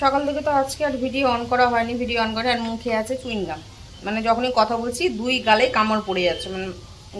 সকাল থেকে তো আজকে আর ভিডিও অন করা হয়নি, ভিডিও অন করে আর মুখে আছে চুইংগাম। মানে যখনই কথা বলছি দুই গালে কামড় পড়ে যাচ্ছে, মানে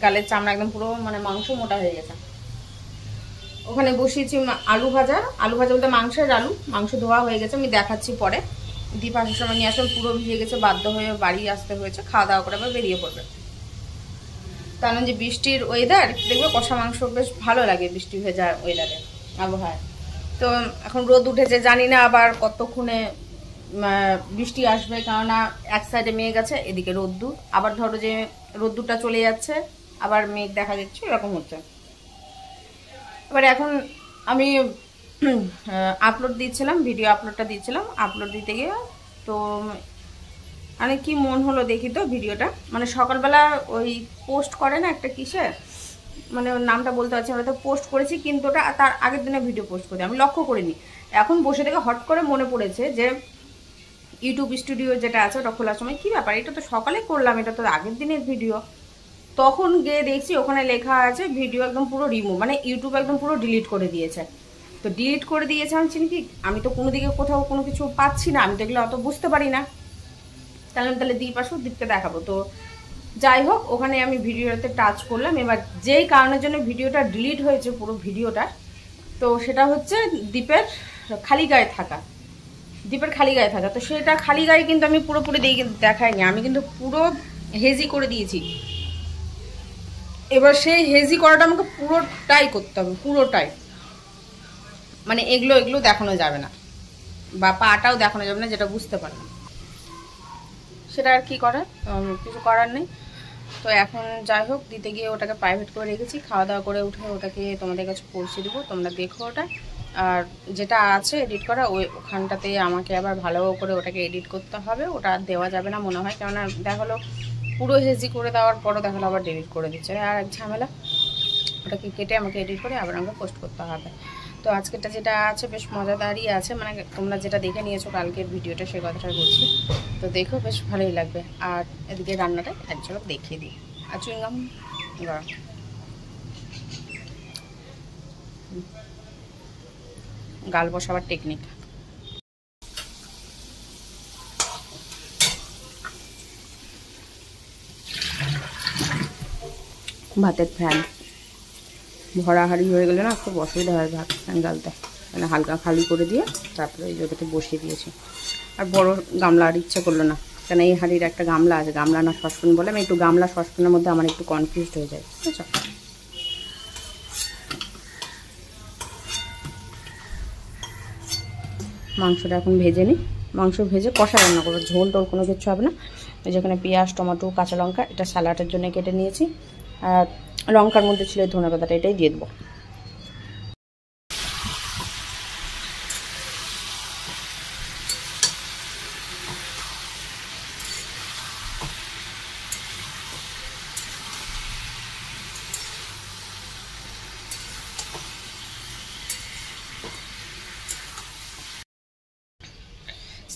গালের চামড়া একদম পুরো মানে মাংস মোটা হয়ে গেছে। ওখানে বসিয়েছি আলু ভাজা, আলু ভাজা বলতে মাংসের আলু, মাংস ধোয়া হয়ে গেছে, আমি দেখাচ্ছি পরে। দীপ আসার সময় নিয়ে আসলাম, পুরো ভিজে গেছে, বাধ্য হয়ে বাড়ি আসতে হয়েছে, খাওয়া দাওয়া করে আবার বেরিয়ে পড়বে। কারণ যে বৃষ্টির ওয়েদার, দেখবে কষা মাংস বেশ ভালো লাগে বৃষ্টি ভেজা ওয়েদারে, আবহাওয়ায়। তো এখন রোদ উঠেছে, জানি না আবার কতক্ষণে বৃষ্টি আসবে, কেননা এক সাইডে মেঘ আছে, এদিকে রোদ্দুর, আবার ধরো যে রোদ্দুরটা চলে যাচ্ছে, আবার মেঘ দেখা যাচ্ছে, এরকম হচ্ছে। এবার এখন আমি আপলোড দিচ্ছিলাম, ভিডিও আপলোডটা দিচ্ছিলাম, আপলোড দিতে গিয়ে তো মানে কি মন হলো দেখি তো ভিডিওটা, মানে সকালবেলা ওই পোস্ট করে না একটা কিসে, মানে ওর নামটা বলতে পারছি, আমরা তো পোস্ট করেছি, কিন্তু ওটা তার আগের দিনে ভিডিও পোস্ট করি, আমি লক্ষ্য করিনি। এখন বসে থেকে হট করে মনে পড়েছে যে ইউটিউব স্টুডিও যেটা আছে ওটা খোলার সময় কী ব্যাপার, এটা তো সকালে করলাম, এটা তো আগের দিনের ভিডিও। তখন গিয়ে দেখছি ওখানে লেখা আছে ভিডিও একদম পুরো রিমুভ, মানে ইউটিউব একদম পুরো ডিলিট করে দিয়েছে। তো ডিলিট করে দিয়েছে আমি চিনি কি, আমি তো কোনো দিকে কোথাও কোনো কিছু পাচ্ছি না, আমি তো এগুলো অত বুঝতে পারি না। তাহলে দ্বীপ আসুক, দ্বীপকে দেখাবো। তো যাই হোক, ওখানে আমি ভিডিওতে টাচ করলাম। এবার যেই কারণের জন্য ভিডিওটা ডিলিট হয়েছে পুরো ভিডিওটা, তো সেটা হচ্ছে দ্বীপের খালি গায়ে থাকা, দ্বীপের খালি গায়ে থাকা। তো সেটা খালি গায়ে কিন্তু আমি পুরোপুরি দেখাইনি, আমি কিন্তু পুরো হেজি করে দিয়েছি। এবার সেই হেজি করাটা আমাকে পুরোটাই করতে হবে, পুরোটাই, মানে এগুলো দেখানো যাবে না, বা পাটাও দেখানো যাবে না, যেটা বুঝতে পারলাম। সেটা আর কি করার, কিছু করার নেই। তো এখন যাই হোক, দিতে গিয়ে ওটাকে প্রাইভেট করে রেখেছি, খাওয়া দাওয়া করে উঠে ওটাকে তোমাদের কাছে পৌঁছে দেবো, তোমরা দেখো ওটা। আর যেটা আছে এডিট করা, ওখানটাতে আমাকে আবার ভালো করে ওটাকে এডিট করতে হবে, ওটা দেওয়া যাবে না মনে হয়, কেননা দেখালো পুরো হেজি করে দেওয়ার পরও দেখালো আবার ডিলিট করে দিচ্ছে, আর এক ঝামেলা। ওটাকে কেটে আমাকে এডিট করে আবার আমাকে পোস্ট করতে হবে। তো আজকেরটা যেটা আছে বেশ মজাদারই আছে, মানে তোমরা যেটা দেখে নিয়েছো কালকের ভিডিওটা, সেই কথাটা বলছি। তো দেখো, বেশ ভালোই লাগবে। আর এদিকে রান্নাটা এক ঝলক দেখিয়ে দিই। আর চুইংগাম গাল বসাবার টেকনিক। ভাতের ফ্যান ভরা হাঁড়ি হয়ে গেলে না খুব অসুবিধা হয় ভাত ফ্যান গালতে, মানে হালকা খালি করে দিয়ে তারপরে এই জায়গাতে বসিয়ে দিয়েছি। আর বড় গামলা আর ইচ্ছে করলো না, কেন এই হাঁড়ির একটা গামলা আছে, গামলা না সসপ্যান বলে, আমি একটু গামলা সসপ্যানের মধ্যে আমার একটু কনফিউজড হয়ে যায়, বুঝছো। মাংসটা এখন ভেজে নিই, মাংস ভেজে কষা রান্না করবো, ঝোল টোল কোনো কিছু হবে না। যেখানে পেঁয়াজ, টমেটো, কাঁচা লঙ্কা, এটা স্যালাডের জন্য কেটে নিয়েছি, আর লঙ্কার মধ্যে ছিল ধনে পাতাটা, এটাই দিয়ে দেবো।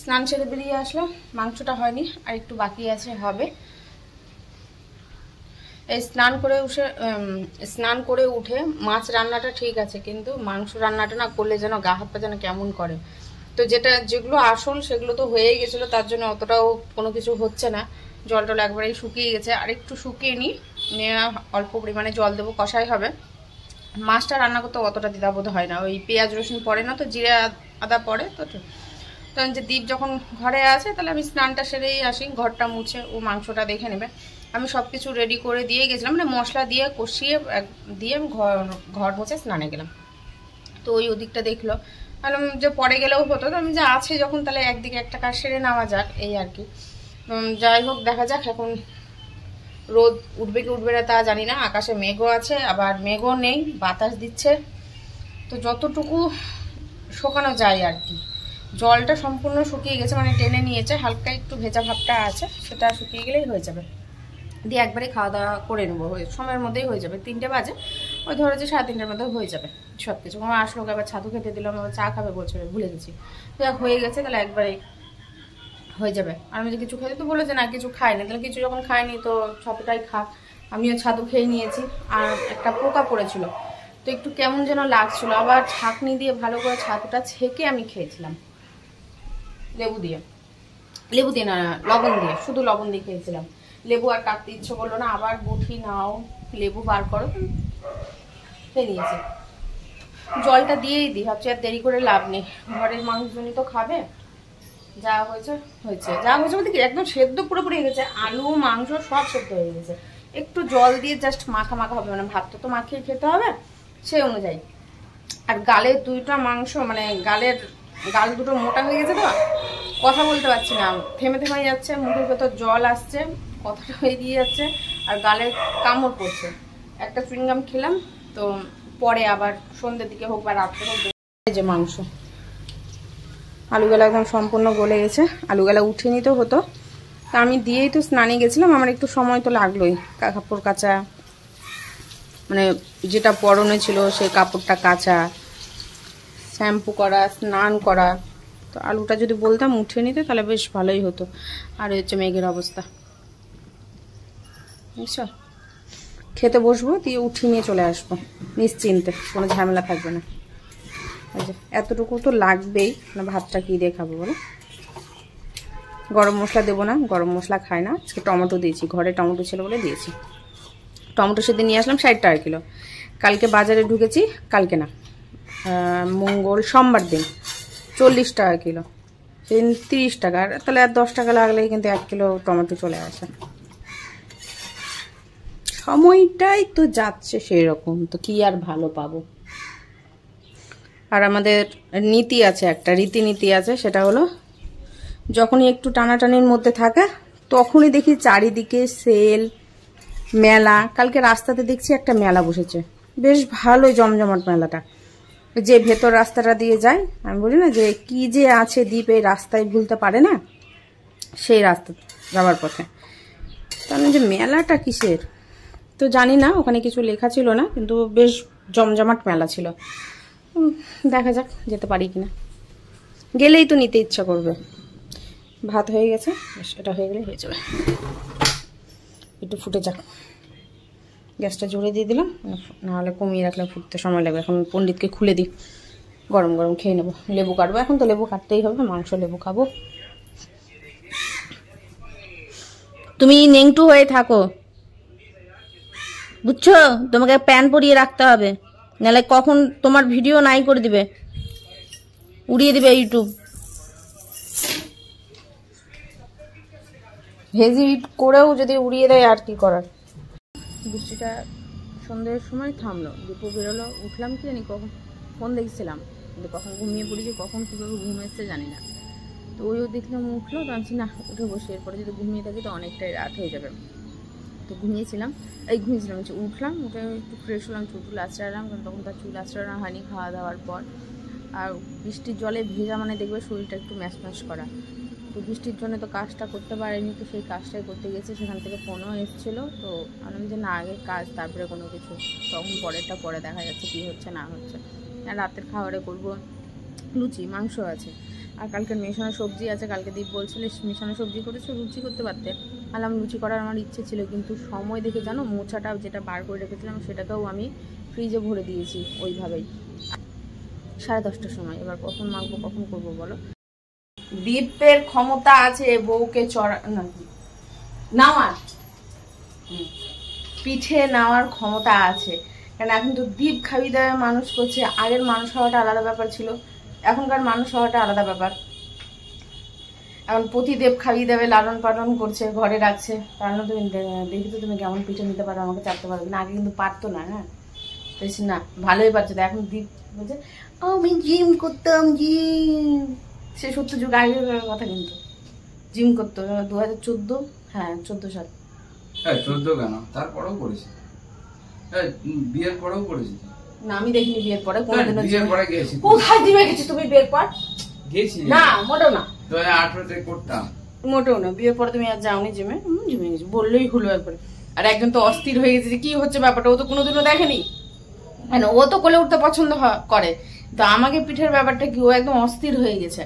স্নান সেরে বেরিয়ে আসলাম, মাংসটা হয়নি, আর একটু বাকি আছে, হবে। এই স্নান করে উঠে মাছ রান্নাটা ঠিক আছে, কিন্তু মাংস রান্নাটা না করলে যেন গা হাত পা যেন কেমন করে। তো যেগুলো আসল সেগুলো তো হয়েই গেছিলো, তার জন্য অতটাও কোনো কিছু হচ্ছে না। জল টল একবারেই শুকিয়ে গেছে, আর একটু শুকিয়ে নিয়ে অল্প পরিমাণে জল দেবো, কষাই হবে। মাছটা রান্না করতে অতটা দ্বিধাবোধ হয় না, ওই পেঁয়াজ রসুন পড়ে না তো, জিরে আদা পড়ে তো। তখন যে দ্বীপ যখন ঘরে আছে, তাহলে আমি স্নানটা সেরেই আসি, ঘরটা মুছে ও মাংসটা দেখে নেবে। আমি সব কিছু রেডি করে দিয়ে গেছিলাম, মানে মশলা দিয়ে কষিয়ে দিয়ে আমি ঘর মুছে স্নানে গেলাম। তো ওই ওদিকটা দেখলো, বললাম যে পরে গেলেও হতো, তো আমি যে আছে যখন, তাহলে একদিকে একটা কাজ সেরে নেওয়া যাক, এই আর কি। যাই হোক, দেখা যাক। এখন রোদ উঠবে কি উঠবে না তা জানি না, আকাশে মেঘও আছে, আবার মেঘও নেই, বাতাস দিচ্ছে। তো যতটুকু শুকানো যায় আর কি। জলটা সম্পূর্ণ শুকিয়ে গেছে, মানে টেনে নিয়েছে, হালকা একটু ভেজা ভাবটা আছে, সেটা শুকিয়ে গেলেই হয়ে যাবে। দিয়ে একবারে খাওয়া দাওয়া করে নেবো, সময়ের মধ্যেই হয়ে যাবে, 3টে বাজে, ওই ধরো যে 3:30টার মধ্যে হয়ে যাবে সব কিছু। আমার আসলো, আবার ছাতু খেতে দিলাম, আবার চা খাবে বলছে, ভুলে গেছি। তো হয়ে গেছে, তাহলে একবারে হয়ে যাবে। আর আমি যে কিছু খাইতে তো বলেছে না, কিছু খাইনি, তাহলে কিছু যখন খাইনি তো ছাতুটাই খা। আমিও ছাতু খেয়ে নিয়েছি, আর একটা পোকা পড়েছিল, তো একটু কেমন যেন লাগছিল, আবার ছাঁকনি দিয়ে ভালো করে ছাতুটা ছেঁকে আমি খেয়েছিলাম। লেবু দিয়ে না, লবণ দিয়ে, শুধু লবণ দিয়ে খেয়েছিলাম। লেবু আর কাটতে ইচ্ছে করলো না, আবার বটি নাও লেবু বার করো, খেয়ে নিয়েছি। জলটা দিয়েই দিই, ভাবছি আর দেরি করে লাভ নেই, ঘরের মানুষজনই তো খাবে। যা হয়েছে হয়েছে, যা হয়েছে বলতে কি একদম সেদ্ধ পুরোপুরি হয়ে গেছে, আলু মাংস সব সেদ্ধ হয়ে গেছে। একটু জল দিয়ে জাস্ট মাখা মাখা হবে, মানে ভাতটা তো মাখিয়ে খেতে হবে সেই অনুযায়ী। আর গালের দুইটা মাংস মানে গাল দুটো মোটা হয়ে গেছে তো, কথা বলতে পারছি না, থেমে থেমে যাচ্ছে, মুখের ভেতর জল আসছে, কথাটা হয়ে দিয়ে যাচ্ছে, আর গালে কামড় পড়ছে। একটা চুইংগাম খেলাম তো, পরে আবার সন্ধ্যের দিকে হোক বা রাত্রে হোক। যে মাংস আলুগুলা একদম সম্পূর্ণ গলে গেছে, আলুগুলা উঠিয়ে নিতে হতো, তা আমি দিয়েই তো স্নানে গেছিলাম, আমার একটু সময় তো লাগলোই, কাপড় কাচা, মানে যেটা পরনে ছিল সেই কাপড়টা কাচা, শ্যাম্পু করা, স্নান করা। তো আলুটা যদি বলতাম উঠিয়ে নিতে তাহলে বেশ ভালোই হতো। আর হচ্ছে মেঘের অবস্থা, বুঝছো, খেতে বসবো, দিয়ে উঠিয়ে নিয়ে চলে আসবো নিশ্চিন্তে, কোনো ঝামেলা থাকবে না। এতটুকু তো লাগবেই, না ভাতটা কি দিয়ে খাবো বলো। গরম মশলা দেবো না, গরম মশলা খায় না। আজকে টমেটো দিয়েছি, ঘরে টমেটো ছিল বলে দিয়েছি। টমেটো সেদিন নিয়ে আসলাম 60 টাকা কিলো। কালকে বাজারে ঢুকেছি, কালকে না সোমবার দিন 40 টাকা কিলো, সেদিন 30 টাকা, তাহলে আর 10 টাকা লাগলেই কিন্তু 1 কিলো টমেটো চলে আসে। সময়টাই তো যাচ্ছে সেই রকম, তো কি আর ভালো পাবো। আর আমাদের নীতি আছে, একটা রীতিনীতি আছে, সেটা হলো যখনই একটু টানাটানির মধ্যে থাকে তখনই দেখি চারিদিকে সেল, মেলা। কালকে রাস্তাতে দেখছি একটা মেলা বসেছে, বেশ ভালোই জমজমাট মেলাটা। যে ভেতর রাস্তাটা দিয়ে যায়, আমি বলি না যে কি যে আছে দ্বীপ, এই রাস্তায় ভুলতে পারে না, সেই রাস্তা যাওয়ার পথে। তাহলে যে মেলাটা কিসের তো জানি না, ওখানে কিছু লেখা ছিল না, কিন্তু বেশ জমজমাট মেলা ছিল। দেখা যাক যেতে পারি কিনা, গেলেই তো নিতে ইচ্ছা করবে। ভাত হয়ে গেছে, এটা হয়ে গেলে হয়ে যাবে, একটু ফুটে যাক। গ্যাসটা জোরে দিয়ে দিলাম, নাহলে কমিয়ে রাখলে ফুটতে সময় লাগবে। এখন পণ্ডিতকে খুলে দিই, গরম গরম খেয়ে নেবো। লেবু কাটবো, এখন তো লেবু কাটতেই হবে, মাংস লেবু খাবো। তুমি নেংটু হয়ে থাকো, বুঝছো, তোমাকে প্যান পরিয়ে রাখতে হবে, নাহলে কখন তোমার ভিডিও নাই করে দিবে, উড়িয়ে দিবে ইউটিউব। ভেজি করেও যদি উড়িয়ে দেয় আর কি করার। বৃষ্টিটা সন্ধ্যের সময় থামলো, দীপু বেরোলো, উঠলাম কি জানি কখন, ফোন দেখছিলাম, কিন্তু কখন ঘুমিয়ে পড়েছি, কখন কীভাবে ঘুম এসছে জানি না। তো ওইও দেখলাম উঠলো, তো ভাবছি না উঠে বসে, এরপরে যদি ঘুমিয়ে থাকি তো অনেকটাই রাত হয়ে যাবে। তো ঘুমিয়েছিলাম, উঠলাম, উঠে একটু ফ্রেশ হলাম, চুল আঁচড়ালাম, কারণ তখন তার চুল আঁচড়ানো হয়নি খাওয়া দাওয়ার পর। আর বৃষ্টির জলে ভেজা মানে দেখবে শরীরটা একটু ম্যাশ ম্যাশ করা, তো বৃষ্টির জন্য তো কাজটা করতে পারিনি, তো সেই কাজটাই করতে গেছি। সেখান থেকে ফোনও এসেছিলো, তো আমি যে না আগে কাজ তারপরে কোনো কিছু, তখন পরেরটা পরে দেখা যাচ্ছে কী হচ্ছে না হচ্ছে। আর রাতের খাবারে করবো লুচি, মাংস আছে, আর কালকে মেশানো সবজি আছে। কালকে দীপ বলছিল মেশানো সবজি করেছো, লুচি করতে পারতে। আলাম লুচি করার আমার ইচ্ছে ছিল, কিন্তু সময় দেখে জানো, মোচাটা যেটা বার করে রেখেছিলাম সেটাকেও আমি ফ্রিজে ভরে দিয়েছি ওইভাবেই 10:30টার সময়। এবার কখন মাখবো, কখন করবো বলো। দীপের ক্ষমতা আছে বউকে নেওয়ার, পিঠে নেওয়ার ক্ষমতা আছে, কারণ এখন তো দীপ খাইয়ে দেওয়া মানুষ করছে। আগের মানুষ হওয়াটা আলাদা ব্যাপার ছিল, এখনকার মানুষ হওয়াটা আলাদা ব্যাপার। এখন প্রতিদেব খাইয়ে দেবে, লালন পালন করছে, ঘরে রাখছে, তার জন্য তুমি দেখি তো তুমি কেমন পিঠে নিতে পারো, আমাকে চাপতে পারবে না। আগে কিন্তু পারতো না, হ্যাঁ বলছি না, ভালোই পারছো। তো এখন দীপ বলছে আমি জিম করতাম, জিম, সে 70 যুগ আগের কথা, কিন্তু জিম করতো 2014, হ্যাঁ 14 সাল। 14 কেন, তারপরেও করেছি, বিয়ের পরেও করেছি না। আমি দেখিনি বিয়ের পরে কোনোদিনও। বিয়ের পরে গেছি। কোথায় জিমে গেছি তুমি বিয়ের পর? গেছি না, মোটেও না। 2018 তে করতাম, মোটেও না। বিয়ের পরে তুমি আর যাওনি জিমে? জিমে গেছি বললেই হলো একবারে। আর একজন তো অস্থির হয়ে গেছে যে কি হচ্ছে ব্যাপারটা, ও তো কোনোদিনও দেখেনি, ও তো কোলে উঠতে পছন্দ করে, তো আমাকে পিঠের ব্যাপারটা কি, ও একদম অস্থির হয়ে গেছে।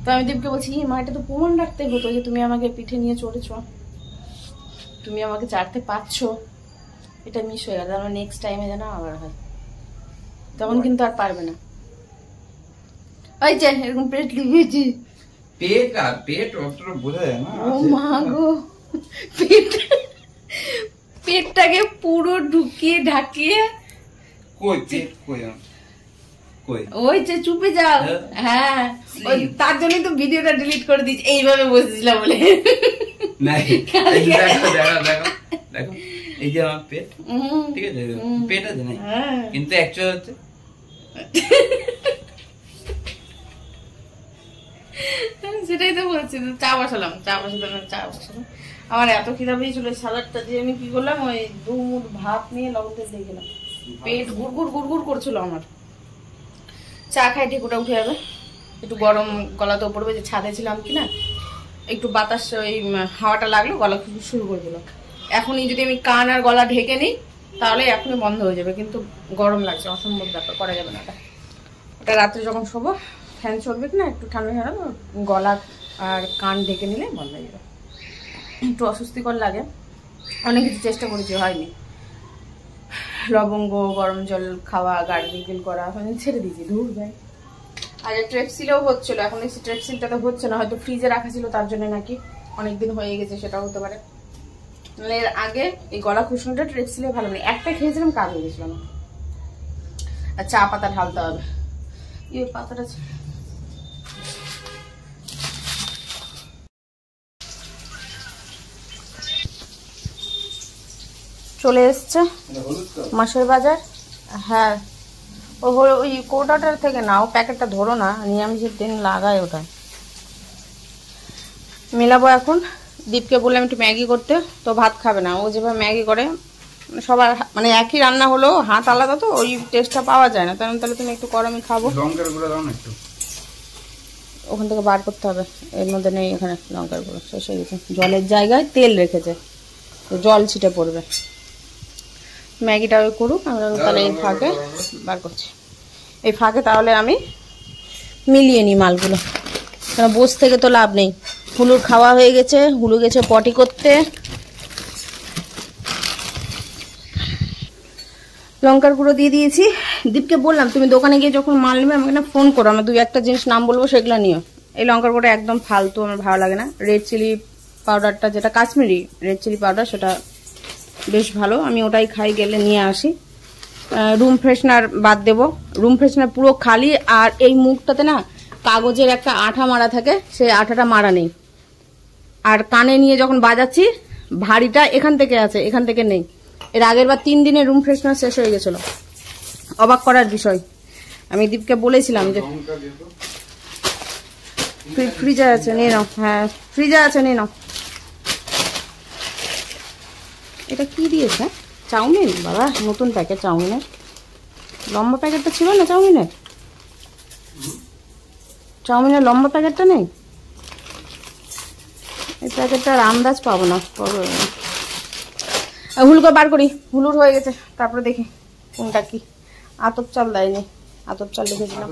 তো আমি দীপকে বলছি মা, এটা তো প্রমাণ রাখতে হতো যে তুমি আমাকে পিঠে নিয়ে চলেছ, তুমি আমাকে চাটতে পারছো, এটা মিস হয়ে গেল, আমার নেক্সট টাইমে যেন আবার হয়, তখন কিন্তু আর পারবে না। ওই যে এরকম পেট লিখেছি, পেট অতটা বোঝা যায় না। ও মা গো, পেটটাকে পুরো ঢুকিয়ে ঢাকিয়ে কই পেট কই ওই যে চুপে যাও। হ্যাঁ, তার জন্যই তো ভিডিওটা ডিলিট করে দিয়েছি, এইভাবে বসেছিলাম বলে। দেখো এই যে আমার পেট, ঠিক আছে, পেট আছে না, কিন্তু অ্যাকচুয়ালি হচ্ছে সেটাই তো বলছি। চা বসালাম। আমার এত খিদা পেয়েছিল, সালাডটা দিয়ে আমি কি করলাম, ওই 2 মুঠ ভাত নিয়ে লবণ তেল দিয়ে গেলাম। পেট গুড়গুড় করছিল আমার। চা খাই ঢেকুটা উঠে যাবে, একটু গরম গলাতেও পড়বে, যে ছাদে ছিলাম কিনা, একটু বাতাস ওই হাওয়াটা লাগলো, গলা শুরু করে দিল। এখনই যদি আমি কান আর গলা ঢেকে নিই তাহলে এখনই বন্ধ হয়ে যাবে, কিন্তু গরম লাগছে, অসম্ভব ব্যাপার, করা যাবে না। ওটা রাত্রে যখন শোবো ফ্যান চলবে কিনা, একটু ঠান্ডা ঠান্ডা গলা আর কান ঢেকে নিলে বন্ধ হয়ে যাবে। একটু অস্বস্তিকর লাগে, অনেক কিছু চেষ্টা করেছি, হয়নি। লবঙ্গ, গরম জল খাওয়া, গার্গল করা, ছেড়ে দিয়েছি, ধুর যায়। আর ট্রেপসিলেও হচ্ছিল, এখন দেখছি ট্রেপসিলটা তো হচ্ছে না, হয়তো ফ্রিজে রাখা ছিল তার জন্য নাকি, অনেকদিন হয়ে গেছে, সেটাও হতে পারে। এর আগে এই গলা খুশনিটা ট্রেপসিলে ভালো নেই, একটা খেয়েছিলাম, কাজ হয়ে গেছিলাম। আর চা পাতা ঢালতে হবে, এই পাতাটা চলে এসছে মাসের বাজার। হ্যাঁ, ওই কোটাটার থেকে না, ও প্যাকেটটা ধরো না, নিরামিষের দিন লাগায় ওটা। মেলাবো এখন। দীপকে বললাম একটু ম্যাগি করতে, তো ভাত খাবে না, ও যেভাবে ম্যাগি করে, সবার মানে একই রান্না হলেও হাত আলাদা, তো ওই টেস্টটা পাওয়া যায় না। তাহলে তুমি একটু করো, আমি খাবো। লঙ্কার গুঁড়ো দাও না একটু, ওখান থেকে বার করতে হবে, এর মধ্যে নেই, এখানে লঙ্কার গুঁড়ো শেষ হয়ে গেছে। জলের জায়গায় তেল রেখেছে, তো জল ছিটে পড়বে। ম্যাগিটা ওই করুক, আমরা তাহলে এই ফাঁকে বার করছি। এই ফাঁকে তাহলে আমি মিলিয়ে নিই মালগুলো, কারণ বসে থেকে তো লাভ নেই। হুলুর খাওয়া হয়ে গেছে, হুলু গেছে পটি করতে। লঙ্কার গুঁড়ো দিয়ে দিয়েছি। দীপকে বললাম তুমি দোকানে গিয়ে যখন মাল নেবে আমাকে না ফোন করো, আমার 2-1টা জিনিস নাম বলবো, সেগুলো নিও। এই লঙ্কার গুঁড়ো একদম ফালতু, আমার ভালো লাগে না। রেড চিলি পাউডারটা, যেটা কাশ্মীরি রেড চিলি পাউডার, সেটা বেশ ভালো, আমি ওটাই খাই, গেলে নিয়ে আসি। রুম ফ্রেশনার বাদ দেবো, রুম ফ্রেশনার পুরো খালি। আর এই মুখটাতে না কাগজের একটা আঠা মারা থাকে, সেই আঠাটা মারা নেই। আর কানে নিয়ে যখন বাজাচ্ছি, ভারীটা এখান থেকে আছে, এখান থেকে নেই। এর আগের বার 3 দিনে রুম ফ্রেশনার শেষ হয়ে গেছিল, অবাক করার বিষয়। আমি দীপকে বলেছিলাম যে ফ্রিজে আছে, নিয়ে নাও। হ্যাঁ, ফ্রিজে আছে, নিয়ে নাও। এটা কি দিয়েছে? চাউমিন? বাবা, নতুন প্যাকেট চাউমিনের। লম্বা প্যাকেটটা ছিল না চাউমিনের? চাউমিনের লম্বা প্যাকেটটা নেই? এই প্যাকেটটার আন্দাজ পাবো না। হুলুকে বার করি, হুলুর হয়ে গেছে, তারপরে দেখি কোনটা কি। আতপ চাল দেয়নি, আতপ চাল লিখেছিলাম।